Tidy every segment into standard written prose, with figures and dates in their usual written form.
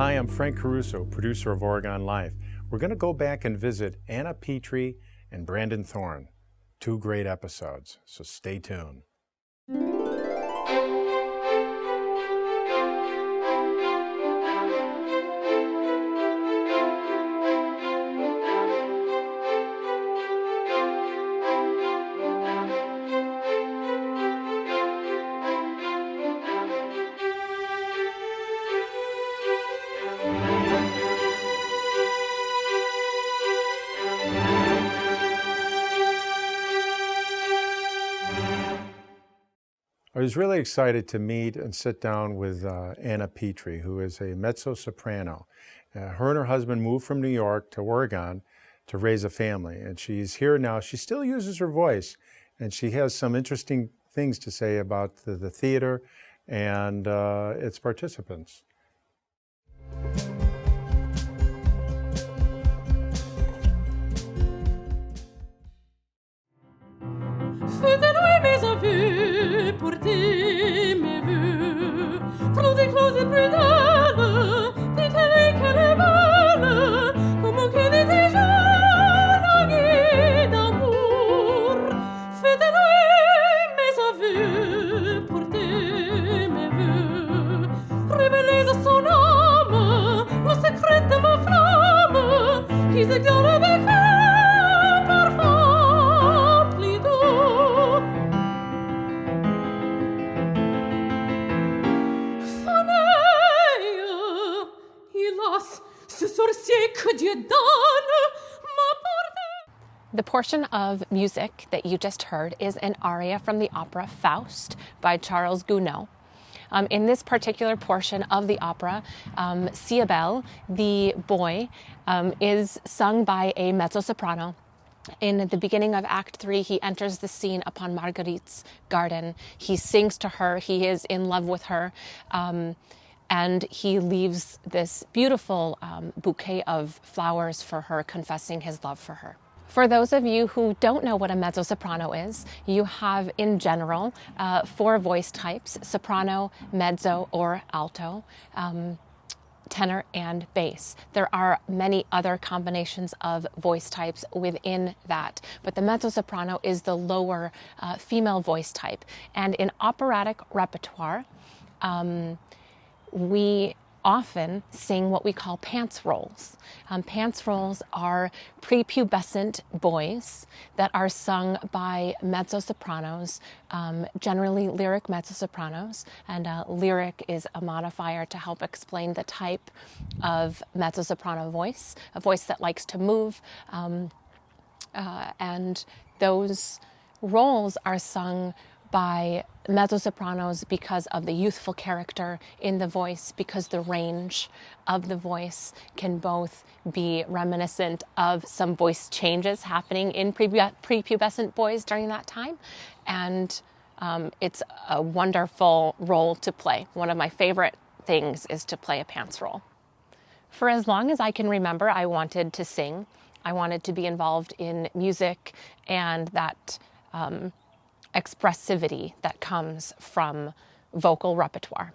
Hi, I'm Frank Caruso, producer of Oregon Life. We're going to go back and visit Anna Petrie and Brandon Thorne. 2 great episodes, so stay tuned. I was really excited to meet and sit down with Anna Petrie, who is a mezzo-soprano. Her and her husband moved from New York to Oregon to raise a family, and she's here now. She still uses her voice, and she has some interesting things to say about the theater and its participants. Pour tes mes voeux, trop éclosés plus d'âme, dit-elle qu'elle est belle, comme qu'elle était jeune, languée d'amour. Faites-lui mes aveux, pour tes mes voeux, révélez à son âme le secret de ma flamme, qui s'égare avec un parfum plus doux. The portion of music that you just heard is an aria from the opera Faust by Charles Gounod. In this particular portion of the opera, Cybele, the boy, is sung by a mezzo-soprano. In the beginning of Act 3, he enters the scene upon Marguerite's garden. He sings to her, he is in love with her, and he leaves this beautiful bouquet of flowers for her, confessing his love for her. For those of you who don't know what a mezzo-soprano is, you have in general 4 voice types: soprano, mezzo, or alto, tenor, and bass. There are many other combinations of voice types within that, but the mezzo-soprano is the lower female voice type. And in operatic repertoire, we often sing what we call pants rolls. Pants rolls are prepubescent boys that are sung by mezzo-sopranos, generally lyric mezzo-sopranos, and lyric is a modifier to help explain the type of mezzo-soprano voice, a voice that likes to move, and those roles are sung by mezzo-sopranos because of the youthful character in the voice, because the range of the voice can both be reminiscent of some voice changes happening in prepubescent boys during that time, and it's a wonderful role to play. One of my favorite things is to play a pants role. For as long as I can remember, I wanted to sing. I wanted to be involved in music and that expressivity that comes from vocal repertoire.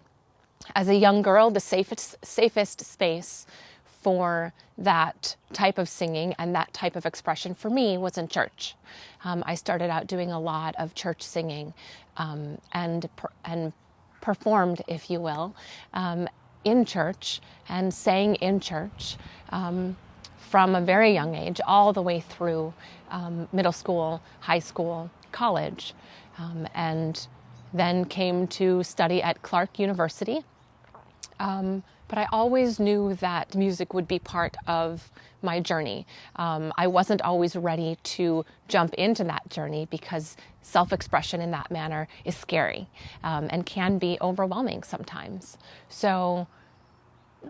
As a young girl, the safest space for that type of singing and that type of expression for me was in church. I started out doing a lot of church singing and performed, if you will, in church and sang in church from a very young age all the way through middle school, high school, college, and then came to study at Clark University. But I always knew that music would be part of my journey. I wasn't always ready to jump into that journey because self-expression in that manner is scary and can be overwhelming sometimes. So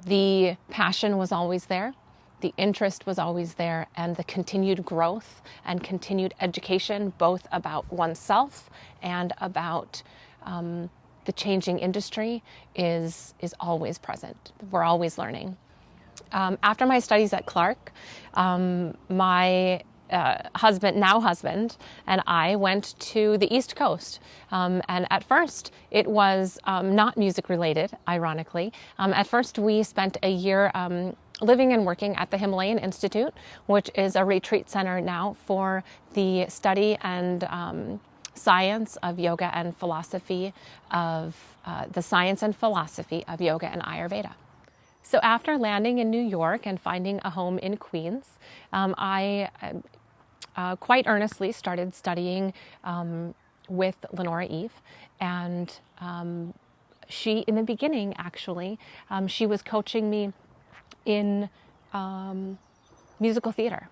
The passion was always there, the interest was always there, and the continued growth and continued education, both about oneself and about the changing industry, is always present. We're always learning. After my studies at Clark, my husband, and I went to the East Coast. And at first, it was not music related, ironically. At first, we spent a year living and working at the Himalayan Institute, which is a retreat center now for the study and science of yoga and philosophy of the science and philosophy of yoga and Ayurveda. So after landing in New York and finding a home in Queens, I quite earnestly started studying with Lenora Eve. And she, in the beginning, actually, she was coaching me in musical theater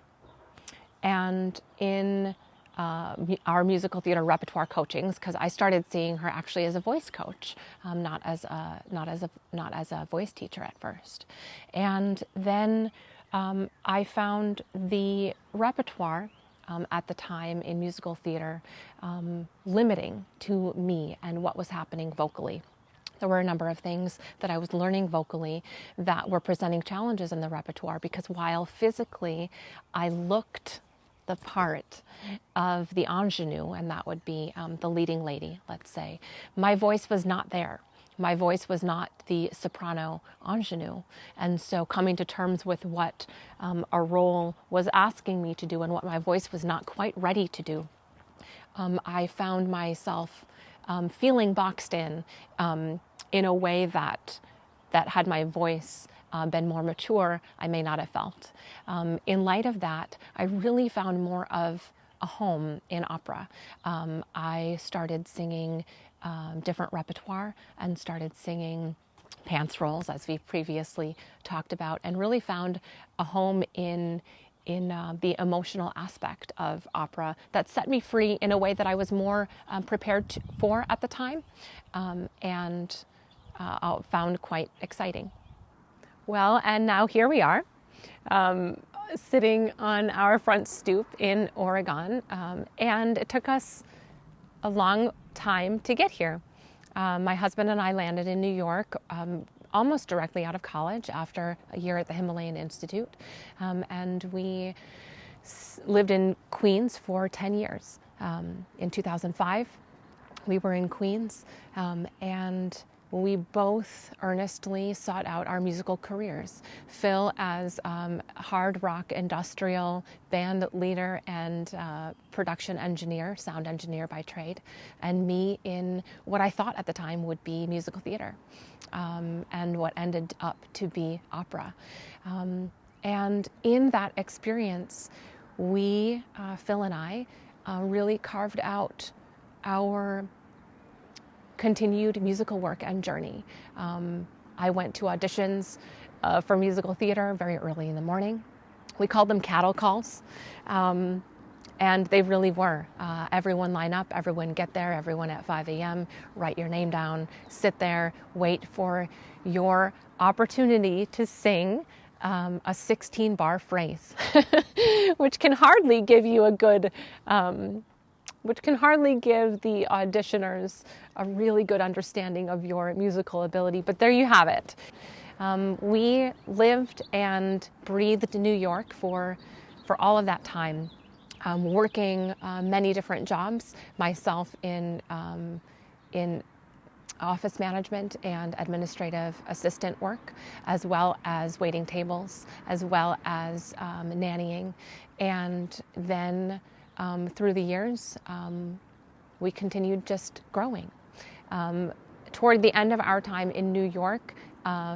and in our musical theater repertoire coachings, because I started seeing her actually as a voice coach, not as a voice teacher at first. And then I found the repertoire at the time in musical theater limiting to me and what was happening vocally. There were a number of things that I was learning vocally that were presenting challenges in the repertoire, because while physically I looked the part of the ingenue, and that would be the leading lady, let's say, my voice was not there. My voice was not the soprano ingenue. And so coming to terms with what a role was asking me to do and what my voice was not quite ready to do, I found myself feeling boxed in a way that had my voice been more mature, I may not have felt. In light of that, I really found more of a home in opera. I started singing different repertoire and started singing pants rolls, as we previously talked about, and really found a home in the emotional aspect of opera that set me free in a way that I was more prepared for at the time, and found quite exciting. Well, and now here we are, sitting on our front stoop in Oregon, and it took us a long time to get here. My husband and I landed in New York almost directly out of college after a year at the Himalayan Institute, and we lived in Queens for 10 years. In 2005, we were in Queens, and we both earnestly sought out our musical careers. Phil as hard rock industrial band leader and production engineer, sound engineer by trade, and me in what I thought at the time would be musical theater, and what ended up to be opera. And in that experience, we, Phil and I, really carved out our continued musical work and journey. I went to auditions for musical theater very early in the morning. We called them cattle calls, and they really were. Everyone line up, everyone get there, everyone at 5 a.m., write your name down, sit there, wait for your opportunity to sing a 16-bar phrase, which can hardly give you a good which can hardly give the auditioners a really good understanding of your musical ability, but there you have it. We lived and breathed New York for all of that time, working many different jobs, myself in office management and administrative assistant work, as well as waiting tables, as well as nannying, and then through the years, we continued just growing. Toward the end of our time in New York,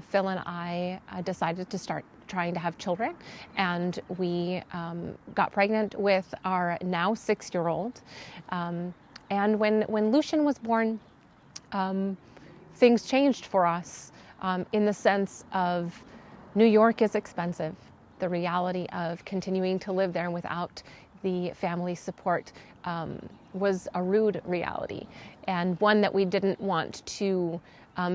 Phil and I decided to start trying to have children, and we got pregnant with our now 6-year-old. And when Lucian was born, things changed for us in the sense of New York is expensive. The reality of continuing to live there without the family support was a rude reality, and one that we didn't want to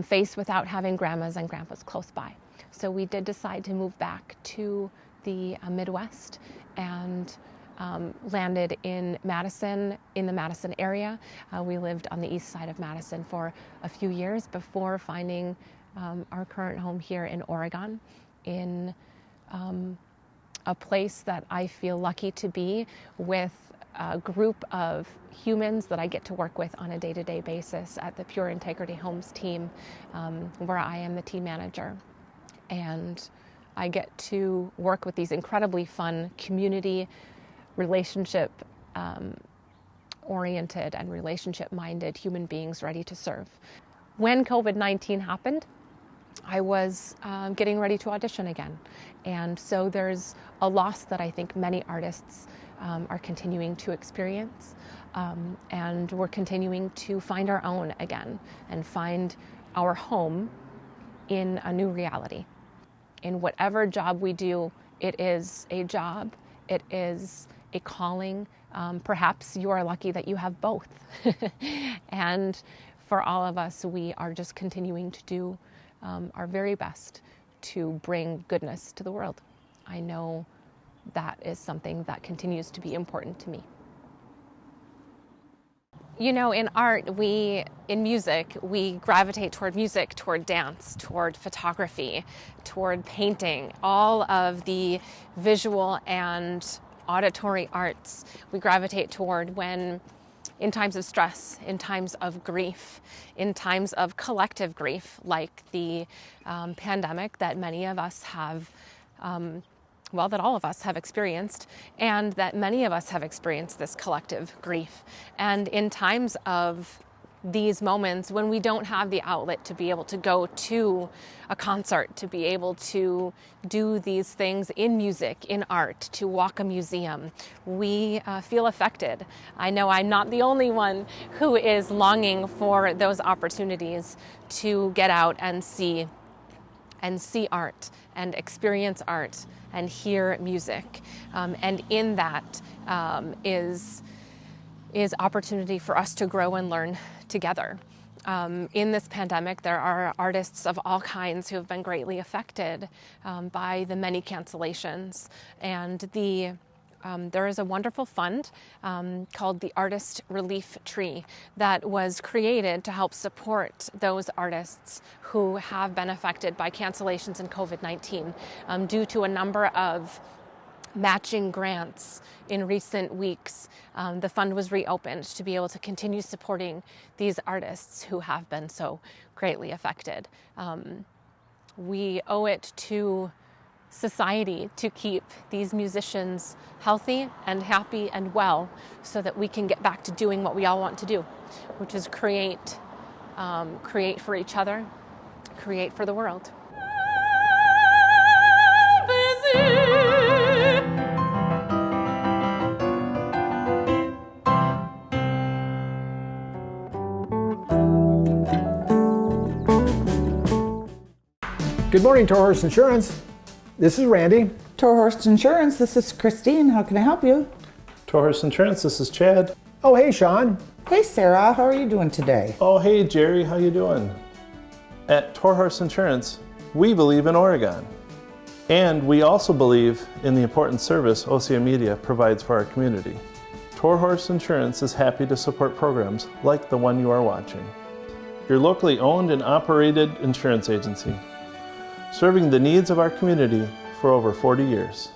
faced without having grandmas and grandpas close by. So we did decide to move back to the Midwest and landed in Madison, in the Madison area. We lived on the east side of Madison for a few years before finding our current home here in Oregon, in a place that I feel lucky to be with a group of humans that I get to work with on a day-to-day basis at the Pure Integrity Homes team, where I am the team manager. And I get to work with these incredibly fun community, relationship oriented and relationship minded human beings ready to serve. When COVID-19 happened, I was getting ready to audition again. And so there's a loss that I think many artists are continuing to experience. And we're continuing to find our own again and find our home in a new reality. In whatever job we do, it is a job, it is a calling. Perhaps you are lucky that you have both. And for all of us, we are just continuing to do our very best to bring goodness to the world. I know that is something that continues to be important to me. You know, in art, in music, we gravitate toward music, toward dance, toward photography, toward painting, all of the visual and auditory arts we gravitate toward when in times of stress, in times of grief, in times of collective grief, like the pandemic that many of us have, that all of us have experienced, and that many of us have experienced this collective grief. And in times of these moments when we don't have the outlet to be able to go to a concert, to be able to do these things in music, in art, to walk a museum, we feel affected. I know I'm not the only one who is longing for those opportunities to get out and see art and experience art and hear music. And in that is opportunity for us to grow and learn together. In this pandemic, there are artists of all kinds who have been greatly affected by the many cancellations. And there is a wonderful fund called the Artist Relief Tree that was created to help support those artists who have been affected by cancellations in COVID-19 due to a number of matching grants in recent weeks. The fund was reopened to be able to continue supporting these artists who have been so greatly affected. We owe it to society to keep these musicians healthy and happy and well so that we can get back to doing what we all want to do, which is create for each other, create for the world. Good morning, Torhorst Insurance. This is Randy. Torhorst Insurance, this is Christine. How can I help you? Torhorst Insurance, this is Chad. Oh, hey, Sean. Hey, Sarah. How are you doing today? Oh, hey, Jerry. How you doing? At Torhorst Insurance, we believe in Oregon. And we also believe in the important service OCA Media provides for our community. Torhorst Insurance is happy to support programs like the one you are watching. Your locally owned and operated insurance agency, serving the needs of our community for over 40 years.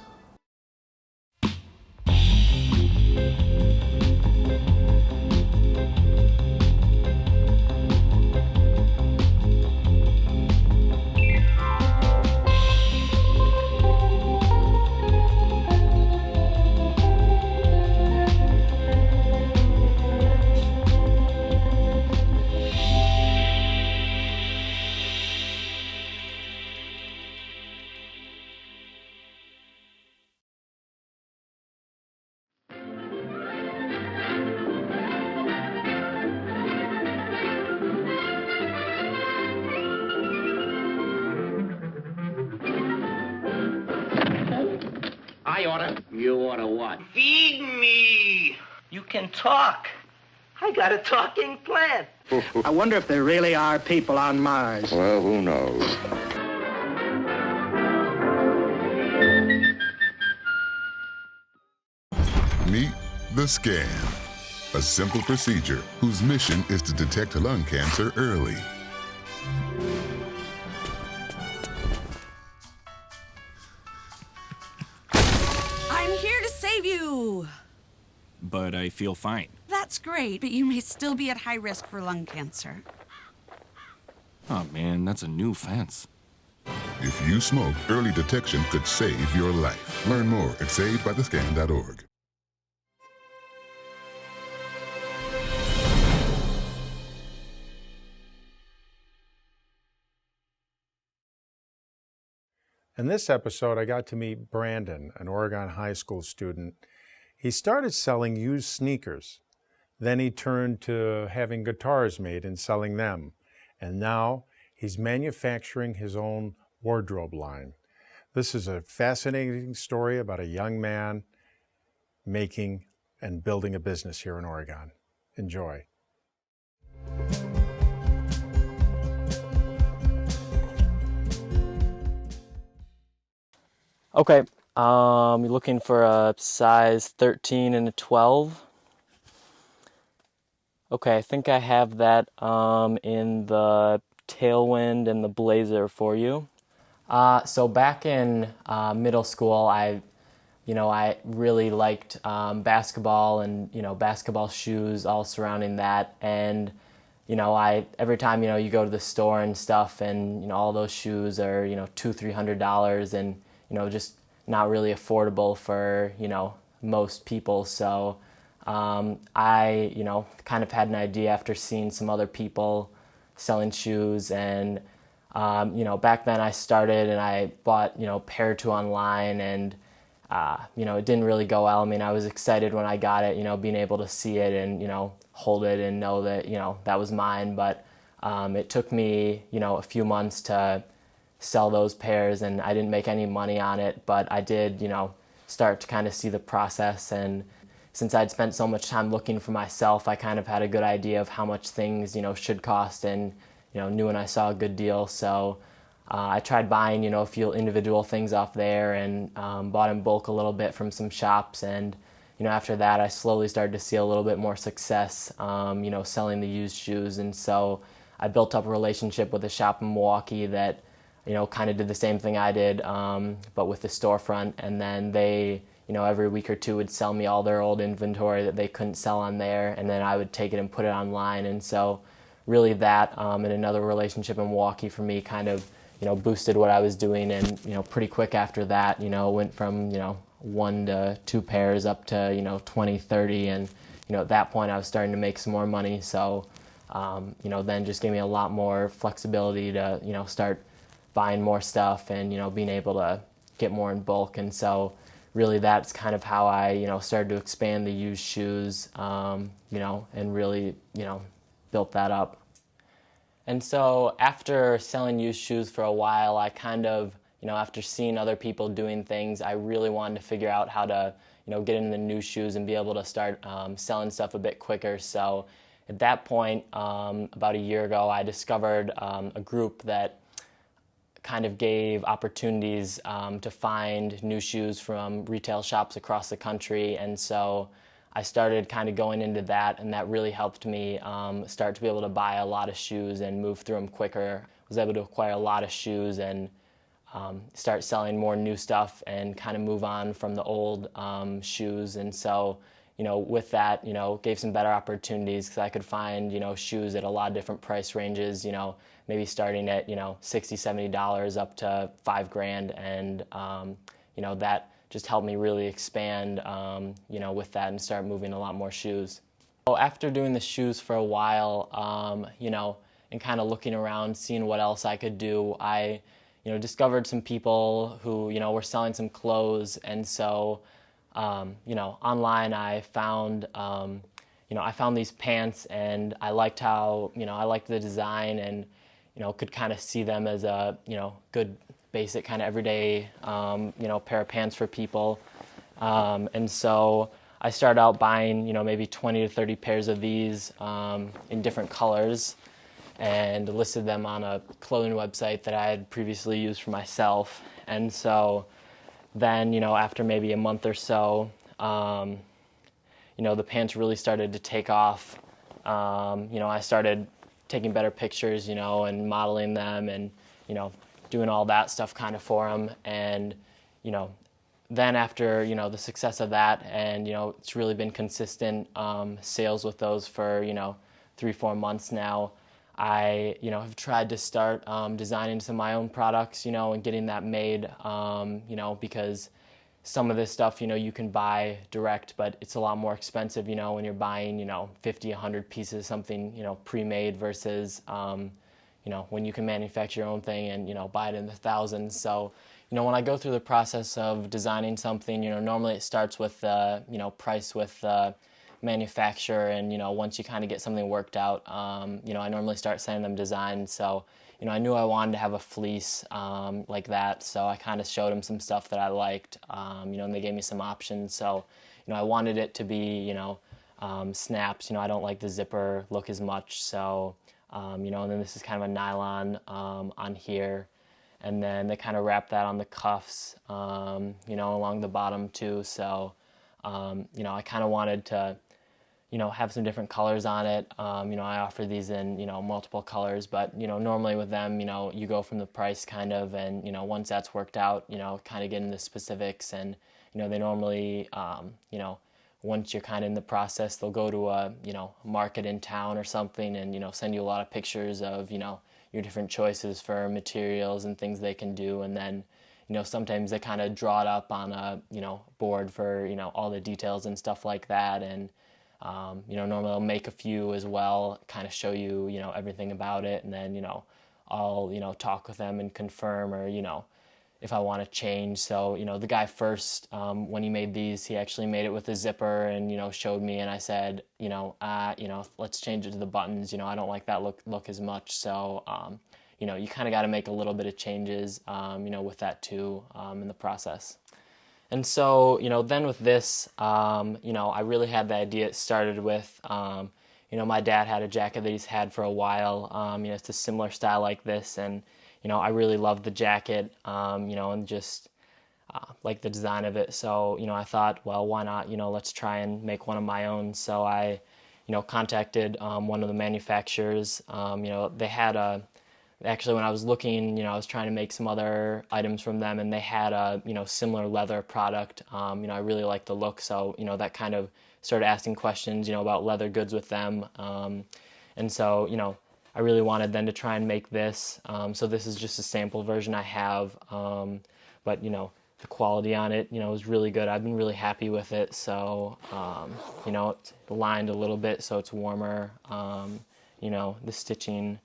You oughta what? Feed me! You can talk. I got a talking plant. I wonder if there really are people on Mars. Well, who knows? Meet the scan, a simple procedure whose mission is to detect lung cancer early. I'm here to save you. But I feel fine. That's great, but you may still be at high risk for lung cancer. Oh man, that's a new fence. If you smoke, early detection could save your life. Learn more at savedbythescan.org. In this episode, I got to meet Brandon, an Oregon high school student. He started selling used sneakers. Then he turned to having guitars made and selling them. And now he's manufacturing his own wardrobe line. This is a fascinating story about a young man making and building a business here in Oregon. Enjoy. Okay, you're looking for a size 13 and a 12. Okay, I think I have that in the Tailwind and the Blazer for you. So back in middle school, I really liked basketball and, basketball shoes all surrounding that. And, every time, you go to the store and stuff and, all those shoes are, $200-$300 and, just not really affordable for, most people. So I, kind of had an idea after seeing some other people selling shoes. And, back then I started and I bought, a pair or two online and, it didn't really go well. I mean, I was excited when I got it, being able to see it and, hold it and know that, that was mine. But it took me, a few months to sell those pairs and I didn't make any money on it, but I did, start to kind of see the process. And since I'd spent so much time looking for myself, I kind of had a good idea of how much things, should cost and, knew when I saw a good deal. So I tried buying, a few individual things off there and bought in bulk a little bit from some shops. And, after that, I slowly started to see a little bit more success, selling the used shoes. And so I built up a relationship with a shop in Milwaukee that, kind of did the same thing I did, but with the storefront. And then they, every week or two would sell me all their old inventory that they couldn't sell on there. And then I would take it and put it online. And so really that and another relationship in Milwaukee for me kind of, boosted what I was doing. And, pretty quick after that, went from, 1 to 2 pairs up to, 20, 30. And, at that point I was starting to make some more money. So, then just gave me a lot more flexibility to, start buying more stuff and, being able to get more in bulk. And so really that's kind of how I, started to expand the used shoes, and really, built that up. And so after selling used shoes for a while, I kind of, after seeing other people doing things, I really wanted to figure out how to, get into the new shoes and be able to start selling stuff a bit quicker. So at that point, about a year ago, I discovered a group that kind of gave opportunities to find new shoes from retail shops across the country. And so I started kind of going into that, and that really helped me start to be able to buy a lot of shoes and move through them quicker. I was able to acquire a lot of shoes and start selling more new stuff and kind of move on from the old shoes. And so, with that, gave some better opportunities because I could find, shoes at a lot of different price ranges, maybe starting at, $60, $70 up to $5,000. And, that just helped me really expand, with that and start moving a lot more shoes. So after doing the shoes for a while, and kind of looking around, seeing what else I could do, I, discovered some people who, were selling some clothes. And so, online I found, I found these pants and I liked how, I liked the design and, could kind of see them as a, good basic kind of everyday, pair of pants for people. And so I started out buying, maybe 20 to 30 pairs of these in different colors, and listed them on a clothing website that I had previously used for myself. And so then, after maybe a month or so, the pants really started to take off. I started taking better pictures, and modeling them and, doing all that stuff kind of for them. And, then after, the success of that, and, it's really been consistent sales with those for, 3-4 months now. I, have tried to start designing some of my own products, and getting that made, because some of this stuff, you can buy direct, but it's a lot more expensive, when you're buying, 50, 100 pieces of something, pre-made versus, when you can manufacture your own thing and, buy it in the thousands. So, when I go through the process of designing something, normally it starts with, price with manufacturer, and, once you kind of get something worked out, I normally start sending them designs. So, I knew I wanted to have a fleece like that, so I kind of showed them some stuff that I liked, and they gave me some options. So, I wanted it to be, snaps. I don't like the zipper look as much, so, and then this is kind of a nylon on here, and then they kind of wrap that on the cuffs, along the bottom too. So, I kind of wanted to, have some different colors on it. I offer these in, multiple colors, but, normally with them, you go from the price kind of, and, once that's worked out, kind of get into the specifics, and, they normally, once you're kind of in the process, they'll go to a, market in town or something, and, send you a lot of pictures of, your different choices for materials and things they can do. And then, sometimes they kind of draw it up on a, board for, all the details and stuff like that. And, normally I'll make a few as well, kind of show you, everything about it. And then, I'll, talk with them and confirm, or, if I want to change. So, the guy first, when he made these, he actually made it with a zipper and, showed me, and I said, let's change it to the buttons. I don't like that look as much. So, you kind of got to make a little bit of changes, with that too, in the process. And so, then with this, I really had the idea. It started with, my dad had a jacket that he's had for a while. It's a similar style like this, and I really loved the jacket, and just like the design of it. So, I thought, well, why not, let's try and make one of my own. So I, contacted one of the manufacturers. They had actually when I was looking, I was trying to make some other items from them, and they had a, similar leather product. I really liked the look. So, that kind of started asking questions, about leather goods with them. And so, I really wanted then to try and make this. So this is just a sample version I have, but the quality on it, is really good. I've been really happy with it. So, it's lined a little bit so it's warmer. The stitching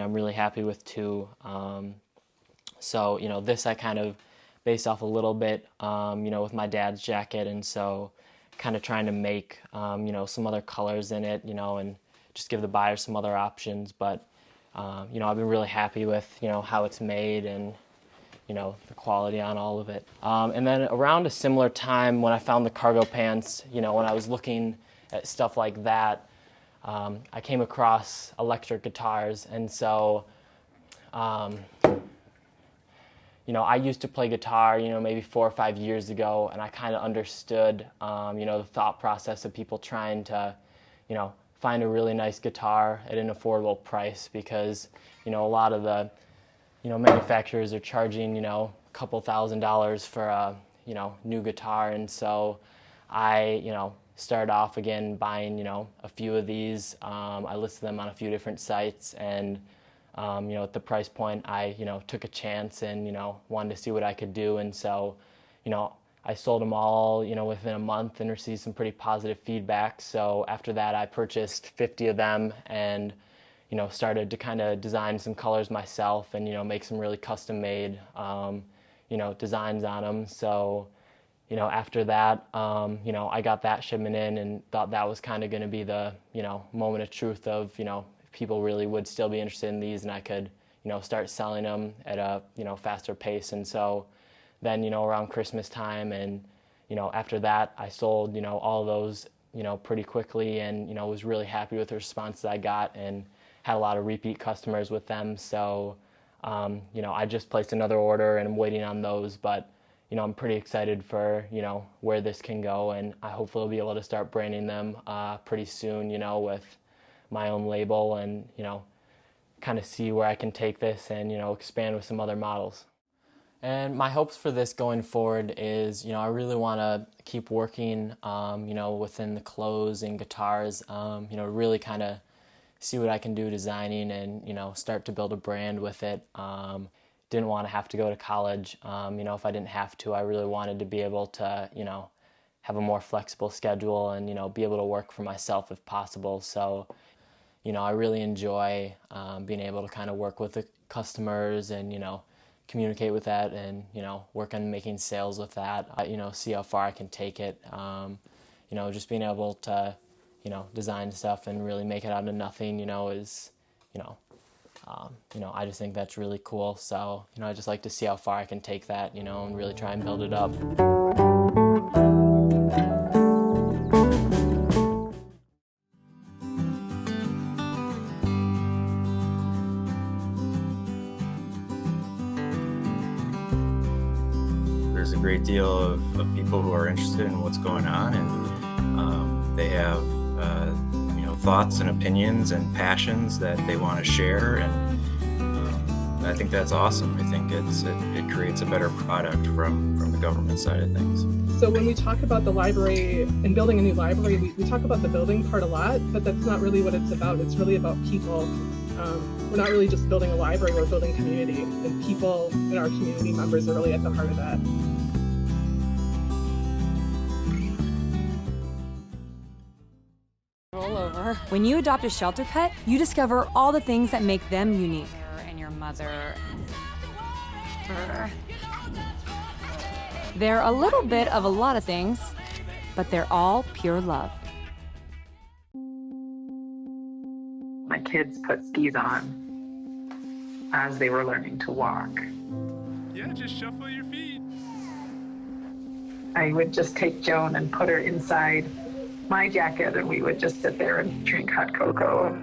I'm really happy with too. So, this I kind of based off a little bit, with my dad's jacket, and so kind of trying to make, some other colors in it, and just give the buyer some other options. But, I've been really happy with, how it's made, and, the quality on all of it. And then around a similar time when I found the cargo pants, when I was looking at stuff like that, I came across electric guitars. And so, I used to play guitar, maybe 4 or 5 years ago, and I kind of understood, the thought process of people trying to, find a really nice guitar at an affordable price, because, a lot of the, manufacturers are charging, a couple $1,000s for a, new guitar. And so I, started off again buying, a few of these. I listed them on a few different sites, and, at the price point, I, took a chance and, wanted to see what I could do. And so, I sold them all, within a month, and received some pretty positive feedback. So after that, I purchased 50 of them, and, started to kind of design some colors myself, and, make some really custom-made, designs on them. So, after that, I got that shipment in, and thought that was kind of going to be the, moment of truth of, if people really would still be interested in these, and I could, start selling them at a, faster pace. And so then, around Christmas time, and, after that, I sold, all those, pretty quickly, and, was really happy with the response that I got and had a lot of repeat customers with them. So, I just placed another order and I'm waiting on those, but, I'm pretty excited for, where this can go, and I hopefully will be able to start branding them pretty soon, with my own label and, kind of see where I can take this and, expand with some other models. And my hopes for this going forward is, I really want to keep working, within the clothes and guitars, really kind of see what I can do designing and, start to build a brand with it. Didn't want to have to go to college, if I didn't have to. I really wanted to be able to, have a more flexible schedule and, be able to work for myself if possible. So, I really enjoy being able to kind of work with the customers and, communicate with that and, work on making sales with that, see how far I can take it. Just being able to, design stuff and really make it out of nothing, is, I just think that's really cool. So, I just like to see how far I can take that, and really try and build it up. There's a great deal of people who are interested in what's going on, and they have thoughts and opinions and passions that they want to share, and I think that's awesome. I think it creates a better product from the government side of things. So when we talk about the library and building a new library, we talk about the building part a lot, but that's not really what it's about. It's really about people. We're not really just building a library, we're building community, and people and our community members are really at the heart of that. Roll over. When you adopt a shelter pet, you discover all the things that make them unique. And your mother. They're a little bit of a lot of things, but they're all pure love. My kids put skis on as they were learning to walk. Yeah, just shuffle your feet. I would just take Joan and put her inside my jacket, and we would just sit there and drink hot cocoa.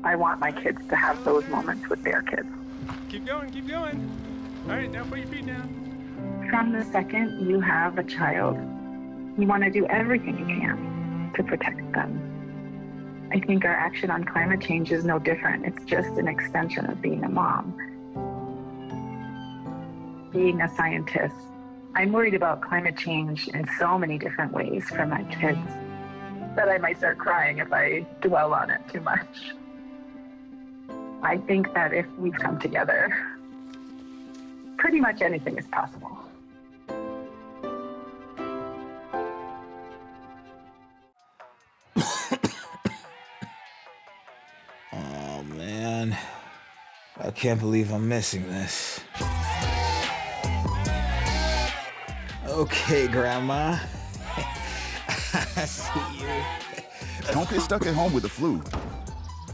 I want my kids to have those moments with their kids. Keep going, keep going. All right, now put your feet down. From the second you have a child, you want to do everything you can to protect them. I think our action on climate change is no different. It's just an extension of being a mom. Being a scientist, I'm worried about climate change in so many different ways for my kids that I might start crying if I dwell on it too much. I think that if we come together, pretty much anything is possible. Oh man, I can't believe I'm missing this. Okay, Grandma. I see you. Don't get stuck at home with the flu.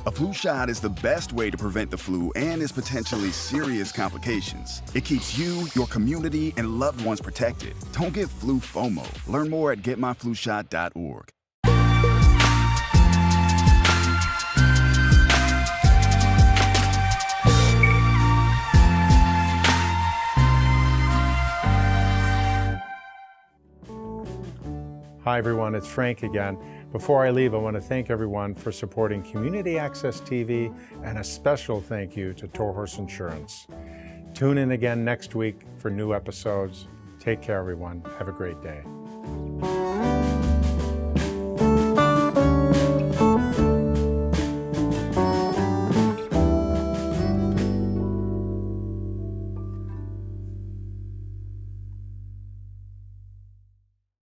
A flu shot is the best way to prevent the flu and its potentially serious complications. It keeps you, your community, and loved ones protected. Don't get flu FOMO. Learn more at getmyflushot.org. Hi everyone, it's Frank again. Before I leave, I want to thank everyone for supporting Community Access TV, and a special thank you to Torhorst Insurance. Tune in again next week for new episodes. Take care everyone. Have a great day.